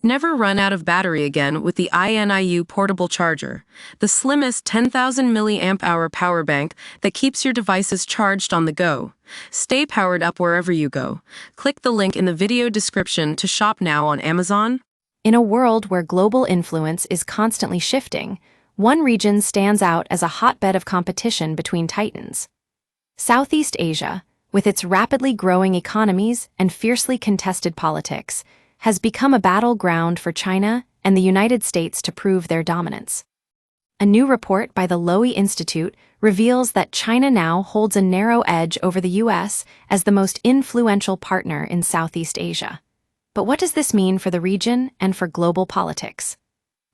Never run out of battery again with the INIU portable charger, the slimmest 10,000 milliamp hour power bank that keeps your devices charged on the go. Stay powered up wherever you go. Click the link in the video description to shop now on Amazon. In a world where global influence is constantly shifting, one region stands out as a hotbed of competition between titans. Southeast Asia, with its rapidly growing economies and fiercely contested politics, has become a battleground for China and the United States to prove their dominance. A new report by the Lowy Institute reveals that China now holds a narrow edge over the U.S. as the most influential partner in Southeast Asia. But what does this mean for the region and for global politics?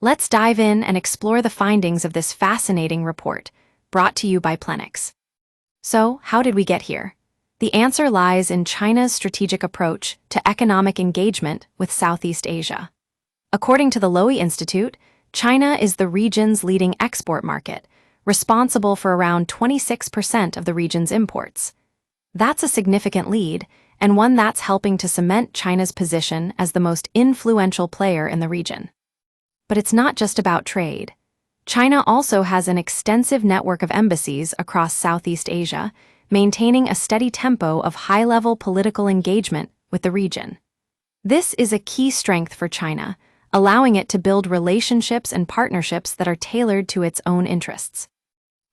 Let's dive in and explore the findings of this fascinating report, brought to you by Plenix. So, how did we get here? The answer lies in China's strategic approach to economic engagement with Southeast Asia. According to the Lowy Institute, China is the region's leading export market, responsible for around 26% of the region's imports. That's a significant lead, and one that's helping to cement China's position as the most influential player in the region. But it's not just about trade. China also has an extensive network of embassies across Southeast Asia, maintaining a steady tempo of high-level political engagement with the region. This is a key strength for China, allowing it to build relationships and partnerships that are tailored to its own interests.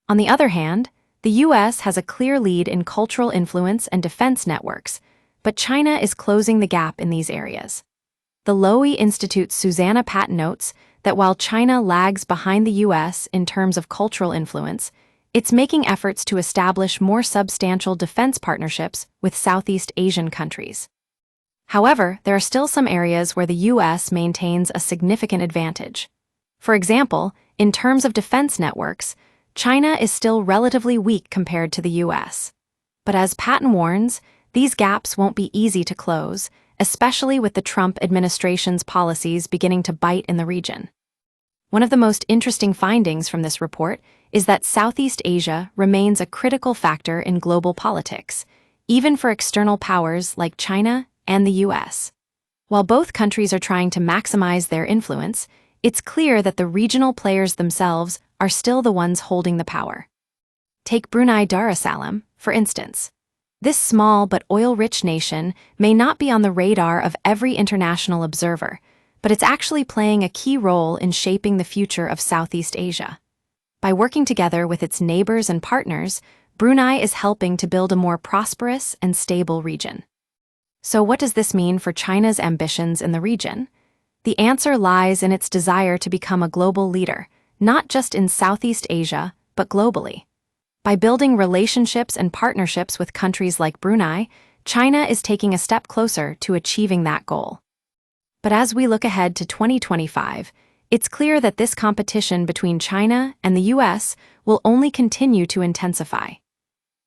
On the other hand, the U.S. has a clear lead in cultural influence and defense networks, but China is closing the gap in these areas. The Lowy Institute's Susanna Patton notes that while China lags behind the U.S. in terms of cultural influence, it's making efforts to establish more substantial defense partnerships with Southeast Asian countries. However, there are still some areas where the U.S. maintains a significant advantage. For example, in terms of defense networks, China is still relatively weak compared to the U.S. But as Patton warns, these gaps won't be easy to close, especially with the Trump administration's policies beginning to bite in the region. One of the most interesting findings from this report is that Southeast Asia remains a critical factor in global politics, even for external powers like China and the U.S. While both countries are trying to maximize their influence, it's clear that the regional players themselves are still the ones holding the power. Take Brunei Darussalam, for instance. This small but oil-rich nation may not be on the radar of every international observer, but it's actually playing a key role in shaping the future of Southeast Asia. By working together with its neighbors and partners, Brunei is helping to build a more prosperous and stable region. So what does this mean for China's ambitions in the region? The answer lies in its desire to become a global leader, not just in Southeast Asia, but globally. By building relationships and partnerships with countries like Brunei, China is taking a step closer to achieving that goal. But as we look ahead to 2025, it's clear that this competition between China and the U.S. will only continue to intensify.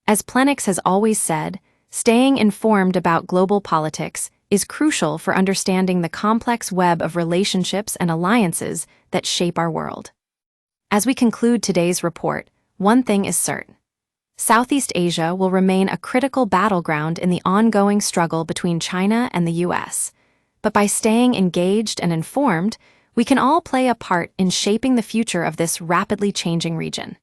As Plenix has always said, staying informed about global politics is crucial for understanding the complex web of relationships and alliances that shape our world. As we conclude today's report, one thing is certain. Southeast Asia will remain a critical battleground in the ongoing struggle between China and the U.S. But by staying engaged and informed, we can all play a part in shaping the future of this rapidly changing region.